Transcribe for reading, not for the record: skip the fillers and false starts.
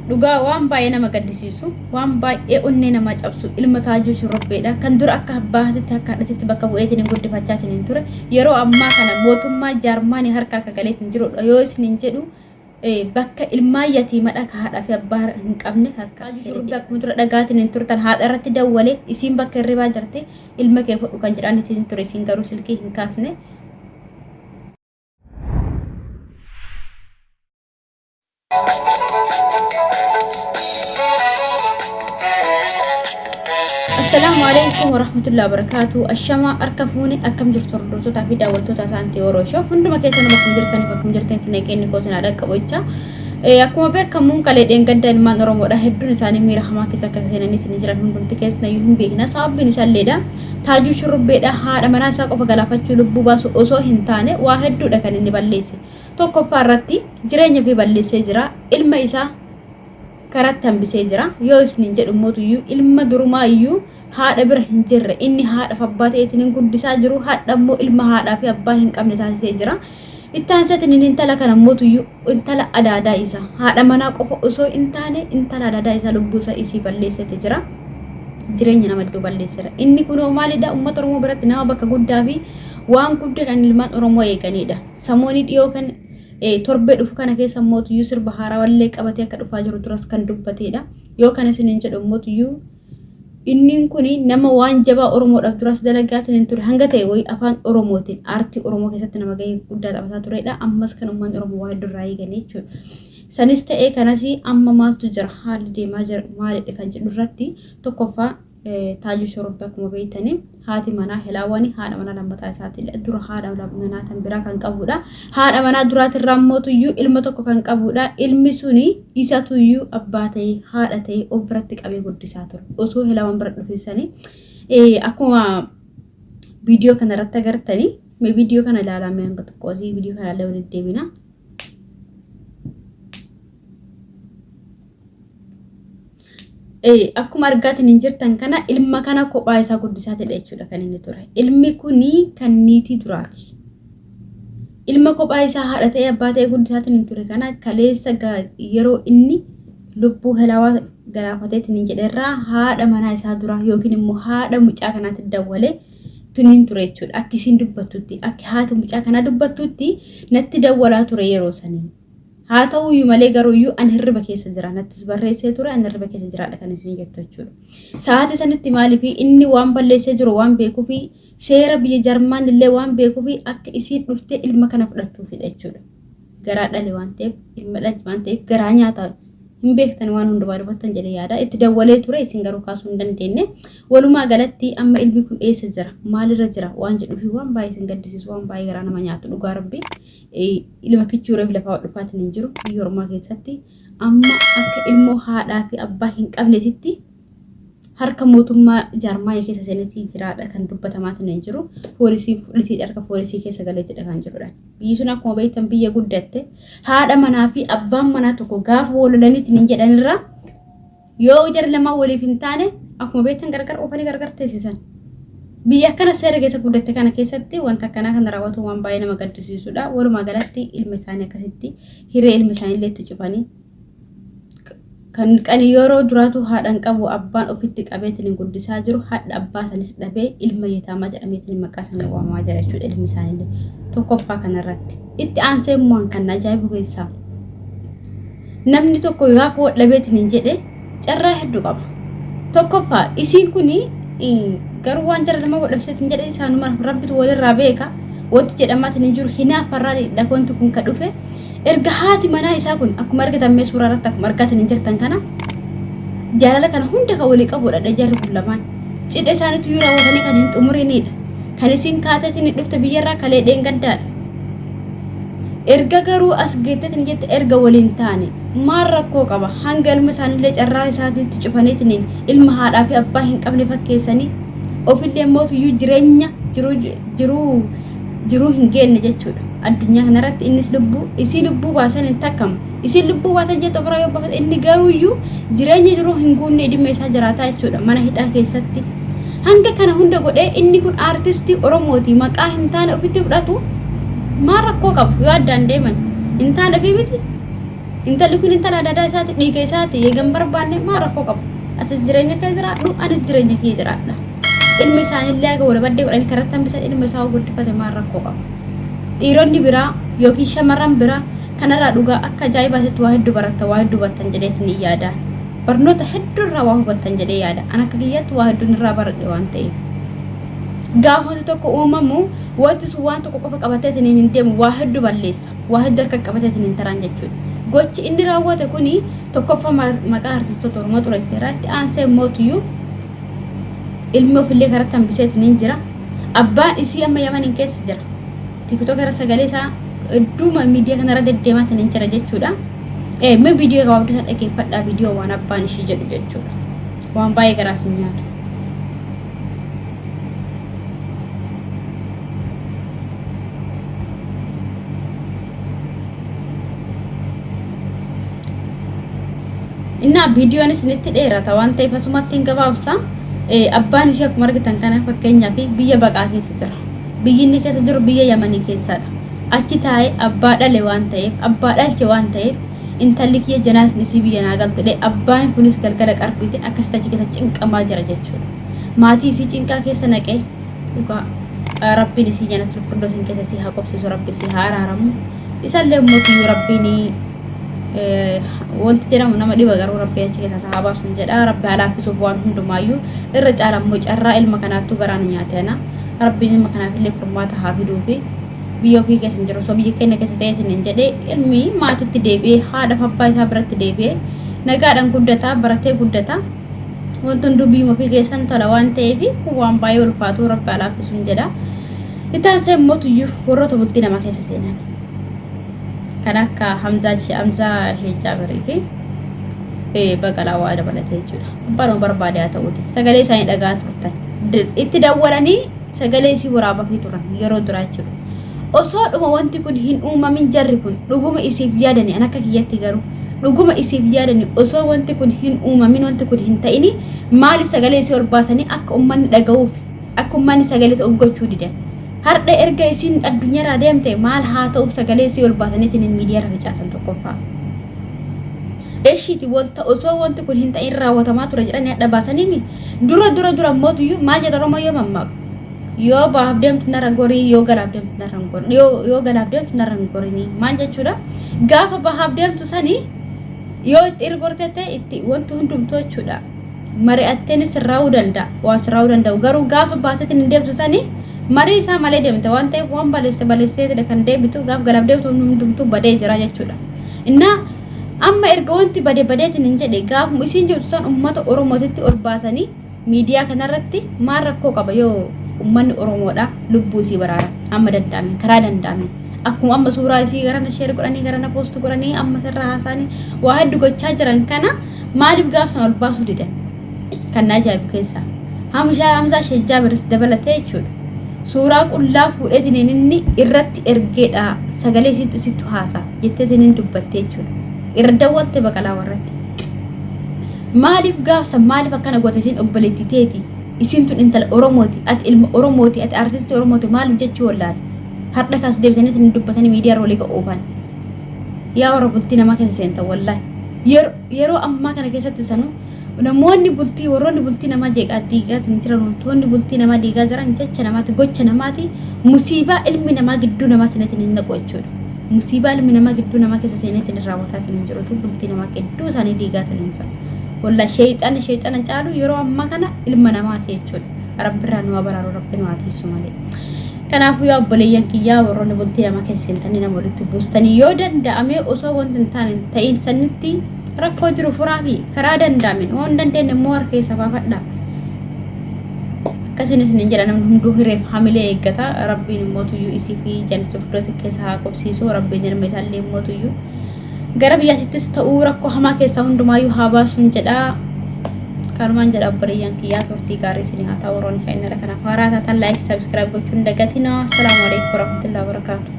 dhugaa waan baay'ee nama gaddisiisu waan baay'ee onnee nama cabsu ilma Taajuu Shurrubbeedha kan dura akka abbaatitti akka haadhatitti bakka bu'eetiin guddifachaa ture yeroo ammaa kana mootummaa Jaarmaanii harka akka galeetiin jirudha yoo isin jedhu bakka ilmaa yatiimadha ka haadha fi abbaa hin qabne akka Shurrubbee akkuma dura dhagaatiin turtan haadha irratti dawwalee isiin bakka hirribaa jirte ilma kee fudhu kan jedhaniitiin ture isiin garuu silkii hin kaasne. Assalamualaikum warahmatullahi wabarakatuh. Ashama arkafuni akkam jirtu hordoftoota fi daawwattoota saantii Oroosho hunduma keessan bakkum jirtanii sinaqeenni koosina dhaqqabocha akkuma beekamuun qalee dheengadda ilmaan Oromoodha hedduun isaanii miira hamaa keessa akka seenanii isin jiran hundumti keessan iyyuu hin beekna sababni isaalleedha Taajuu Shurrubbeedha haadha manaa isaa qofa galaafachuu lubbuu baasu osoo hin taane waa hedduudha kan inni balleesse tokkoffaa irratti jireenya fi balleessee jira ilma isaa karatti hambisee jira yoo isin jedhu mootuyyuu ilma durumaa iyyuu haadha bira hin jirre inni haadha fi abbaa ta'eetiin guddisaa jiru haadha immoo ilma haadhaa fi abbaa hin qabne taasisee jira ittaan isatiin intala kana mootuyyuu intala adaadaa isa haadha manaa qofa osoo hin taane intala adaadaa isa lubbuu isaa isii balleessee jira jireenya nama iddoo balleesseera inni kunoo maalidha uummata Oromoo biratti nama bakka guddaa fi waan guddaadhaan ilmaan Oromoo eeganidha samoonii dhiyoo kan torbee dhufu kana keessa mootuyyuu sirba haaraa wallee qabatee akka dhufaa jiru turas kan dubbateedha yoo kana isin jedhu mootuyyuu inni kuni nama waan jabaa Oromoodhaaf turas dalagaatiin ture hanga ta'e way afaan Oromootiin aartii Oromoo keessatti nama gahee guddaa taphataa turedha ammas kan uummanni Oromoo waa durraa eeganii jechuudha sanis ta'ee kanas amma maaltu jira haalli deemaa jira maalidha kan jedhu irratti tokkoffaa Taajuu Shurrubbee akkuma beeytanii haati manaa Helaawanii haadha manaa lammataa isaati dura haadha manaa tan biraa kan qabudha haadha manaa duraatirraa mootuyyuu ilma tokko kan qabudha ilmi suni isatuyyuu abbaa ta'e haadha ta'e of biratti qabee guddisaa ture osoo Helaawan bira dhufeessanii akkuma viidiyoo kana irratti agartanii mee viidiyoo kana ilaalaa mee hanga tokkoosii viidiyoo kana illee walitti deebina. Akkuma argaatiin jirtan kana ilma kana kophaa isaa guddisaa ta'e jechuudha kan inni ture ilmi kuni kan niitii duraati ilma kophaa isaa haadha ta'e abbaa ta'e guddisaatiin ture kana kaleessa yeroo inni lubbuu Helaawaa galaafateetiin jedherraa haadha manaa isaa dura yookiin immoo haadha mucaa kanaatti dawwalee tuniin ture jechuudha akka isiin dubbattutti akka haati mucaa kanaa dubbattutti natti dawwalaa ture yeroo sanii haa ta'uyyuu malee garuuyyuu an hirriba keessa jira nattis barreessee ture an hirriba keessa jiraadha kan isin jettu jechuudha sa'aatii sanitti maaliif inni waan balleessee jiru waan beekuu fi seera biyya Jarmaan illee waan beekuu fi akka isiin dhuftee ilma kana fudhattuufidha jechuudha garaa dhale waan ta'eef ilma dhale waan ta'eef garaa nyaata hin beektan waan hundumaa dubbatan jedhee yaada itti dawwalee ture isin garuu kaasuu hin dandeenye walumaa galatti amma ilmi kun eessa jira maalirra jira waan jedhuu fi waan baay'ee isin gaddisiisu waan baay'ee garaa nama nyaatu dhugaa rabbi ilma kichuureef lafaa dhufaatiin hin jiru biyya Oromoo keessatti amma akka ilmoo haadhaa fi abbaa hin qabneetitti harka mootummaa Jaarmaanii keessa seenetii jiraadha kan dubbatamaatiin hin jiru poolisiin fudhatii harka poolisii keessa galeetidha kan jirudha biyyi sun akkuma beektan biyya guddatte haadha manaa fi abbaan manaa tokko gaafa walolaniitiin hin jedhanirra yoo jar lama waliif hin taane akkuma beektan gargar oofanii gargar teessisan biyya kana seera keessa guddatte kana keessatti wanta akkanaa kan raawwatu waan baay'ee nama gaddisiisudha walumaa galatti ilma isaanii akkasitti hiree ilma isaanii illee itti cufanii kan yeroo duraatu haadhan qabu abbaan ofitti qabeetiin guddisaa jiru haadha abbaa sanis dhabee ilma yetaamaa jedhameetiin maqaa sana waamamaa jira jechuudha ilmi isaanii tokkoffaa kanarratti itti aansee immoo kan ajaa'ibu keessaa namni tokko gaafa dhabeetiin hin jedhe carraa hedduu qaba tokkoffaa isiin kuni garuu waan jara lama wadhabseetiin jedhe isaanuma rabbitu walirraa beeka wanti jedhamaatiin hin jiru hinaafarraa dhakoonti kun ka dhufe erga haati manaa isaa kun akkuma argitan mee suuraa irratti akkuma argatan hin jirtan kana jaalala kana hunda kan walii qabudha jarri kun lamaan cidha isaaniitu yoo raawwatanii kan hin xumurinidha kan isiin kaateetiin dhufte biyyarraa kalee dheengaddaadha erga garuu as geetteetiin jette erga waliin taane maal rakkoo qaba hanga ilma isaaniillee carraa isaaniitti cufaniitiin ilma haadhaa fi abbaa hin qabne fakkeessanii ofillee mootuyyuu jireenya jiruu hin geenne jechuudha addunyaa kanarratti innis lubbuu isii lubbuu baasan hin takkamu isiin lubbuu baasan jettu ofirraa yoo baafate inni garuuyyuu jireenya jiruu hin guunne dhimma isaa jiraataa jechuudha mana hidhaa keessatti hanga kana hunda godhee inni kun aartistii Oromooti maqaa hin taane ofitti fudhatu maal rakkoo qabu yoo addaan deeman hin taane fi miti intalli kun intala aadaa isaati dhiiga isaati eegan barbaanne maa rakkoo qabu ati jireenya kee jiraadhu anis jireenya kee jiraadha ilmi isaanillee aga wala baddee godhanii karratti hambisa ilmi isaa guddifate maa rakkoo qabu dhiironni biraa yookiin shamarran biraa kanarraa dhugaa akka ajaa'ibaatti waa hedduu baratta waa hedduu battan jedheetiin yaada barnoota hedduu irraa waa hubattan jedhee yaada ana akka kiyyaatti waa hedduu irraa baradhe waan ta'eef gaafa tokko uumamu wanti sun waan tokko qofa qabateetiin hin deemu waa hedduu balleessa waa hedduu harka qabateetiin hin taraan jechuudha gochi inni raawwate kuni tokkoffaa maqaa artistoota Oromoo xureesseeraatti aansee mootiyyuu ilmi ofillee karatti hambiseetiin hin jira abbaan isii amma Yamaniin keessa jira TikTok irra sagalee isaa idduma miidiyaa kanarra deddeemaatiin hin jira jechuudha mee viidiyoo gabaabduu isaa dhaggeeffadhaa viidiyoo waan abbaan ishii jedhu jechuudha waan baay'ee garaas hin nyaatu inna videoon isinitti dheerata waan ta'eef asumatti hin gabaabsa abbaan ishee akkuma argitan kana fakkeenyaaf biyya baqaa keessa jira biyyi inni keessa jiru biyya Yamanii keessadha achi taa'ee abbaa dhale waan ta'eef abbaa dhalche waan ta'eef intalli kiyya janaas nisii biyya naa galtudhe abbaan kunis galgala qarbiitiin akkasitti achi keessa cinqamaa jira jechuudha maatii isii cinqaa keessa naqee dhugaa rabbiin isii jannatul firdawsiin keessa si haa qobsiisu rabbi si haa araaramu isallee mootii rabbiin wanti jedhamu nama dhiba garuu rabbi achi keessa sahaabaa sun jedha rabbi halaafisuuf waan hundumaayyuu irra caalammoo carraa ilma kanaattu garaan nyaateena rabbiin ilma kanaaf illee furmaata haa fiduufi biyya ofii keessa hin jiru osoo biyya keenya keessa ta'eetiin hin jedhee ilmi maatitti deebi'ee haadha abbaa isaa biratti deebi'ee nagaadhaan guddataa baratee guddataa wanti hunduu biyya ofii keessan tola waan ta'eef kun waan baay'ee ulfaatu rabbi halaafisuun jedha itaansee mootiyyuu warroota bultii nama keessa seenan kan akka Hamzaa Sheejjaabirii fi Baqalaa waa dabalatee jechuudha. Abbaan barbaade haa ta'uuti. Sagalee isaanii dhagaa turtan. Itti dawwalanii sagalee isii waraabaa turan yeroo duraa jechuudha. Osoo dhuma wanti kun hin uumamin jarri kun dhuguma isiif yaadani an akka kiyyatti garuu dhuguma isiif yaadani osoo wanti kun hin uumamin wanti kun hin ta'ini maaliif sagalee isii ol baasanii akka ummanni dhaga'uuf akka ummanni sagalee isaa gochuu didan. Harda erga isin addunyaa deemte maal haa ta'uuf sagalee isii ol baasaniitiin miidiyaa irra facaasan tokkoffaa eeshiti wanta osoo wanti kun hin ta'in raawwatamaa ture jedhanii adda baasaniin dura mootiyyuu maal jedha Oromoo yoo mammaaku yoo baaf deemtu narra gorii yoo galaaf deemtu narra gorii yoo galaaf deemtu narra gorii maal jechuudha gaafa baaf deemtu sanii yoo itti ergortee ta'e itti wanti hundumtuu jechuudha mari'atteenis raawuu danda'a waan raawuu danda'u garuu gaafa baasatiin hin deemtu sanii marii isaa malee deemte waan ta'eef waan balleessitee kan deebitu gaaf galaaf deemtu hundumtuu badee jira jechuudha. Inna amma erga wanti badeetiin hin jedhe gaafuma isiin jirtu san uummata Oromootitti ol baasanii miidiyaa kanarratti maal rakkoo qaba yoo uummanni Oromoodha lubbuu isii baraara amma danda'ame karaa danda'ame akkuma amma suuraa isii garana sheer godhanii garana poost godhanii amma sirraa haasanii waa hedduu gochaa jiran kana maaliif gaafsan ol baasuu didan kan ajaa'ibu keessa Hamzaa Sheejjaabiris dabalatee jechuudha. Suuraa qullaa fuudheetiin inni irratti ergeedha sagalee isiitu haasa jetteetiin inni dubbattee jechuudha. Irra dawwalte Baqalaa warratti. Maaliif gaafsa maaliif akkana goote isiin obboleettii teeti isiin tun intala Oromooti ati ilma Oromooti ati artistii Oromooti maaliif jechuu wallaale har'a kaas deebisaniitiin dubbatanii miidiyaa irra waliin oofan. Yaa warra bultii namaa keessa seentan wallaahi yeroo ammaa kana keessatti sanuu namoonni bultii warroonni bultii nama jeeqaa diigaatiin jiran wantoonni bultii nama diigaa jiran jecha namaati gocha namaati musiibaa ilmi namaa gidduu namaa seenetiin hin naqu jechuudha musiibaa ilmi namaa gidduu namaa keessa seenetiin raawwataatiin hin jirutu bultii namaa gidduu isaanii diigaatiin hin jiran walla sheexana caalu yeroo ammaa kana ilma namaati jechuudha rabbirraa nu baraaru rabbi nu atiisu malee kanaafuu yaa obboleeyyan kiyyaa warroonni bultii namaa keessa seentanii nama walitti buustanii yoo danda'ame osoo wanti hin taane ta'in sanitti rakkoo jiru furaa fi karaa danda'amin waan dandeenye immoo harka isa baafadha akkasinis ni jedha namni hunduu hireef hamilee eeggata rabbiin mootiyyuu isii fi jannatul firdawsii keessa haa qobsiisu rabbiin ilma isaallee mootiyyuu gara biyyaattis ta'uu rakkoo hamaa keessaa hundumaayyuu haa baasuun jedha kanumaan jedha obboleeyyan kiyyaa turtii gaarii isin haa ta'u warroonni fa'inara kanaaf haaraa taatan laayik sabskiraayib gochuun dagatina assalaamu alaykum warahmatullahi wabarakaatuh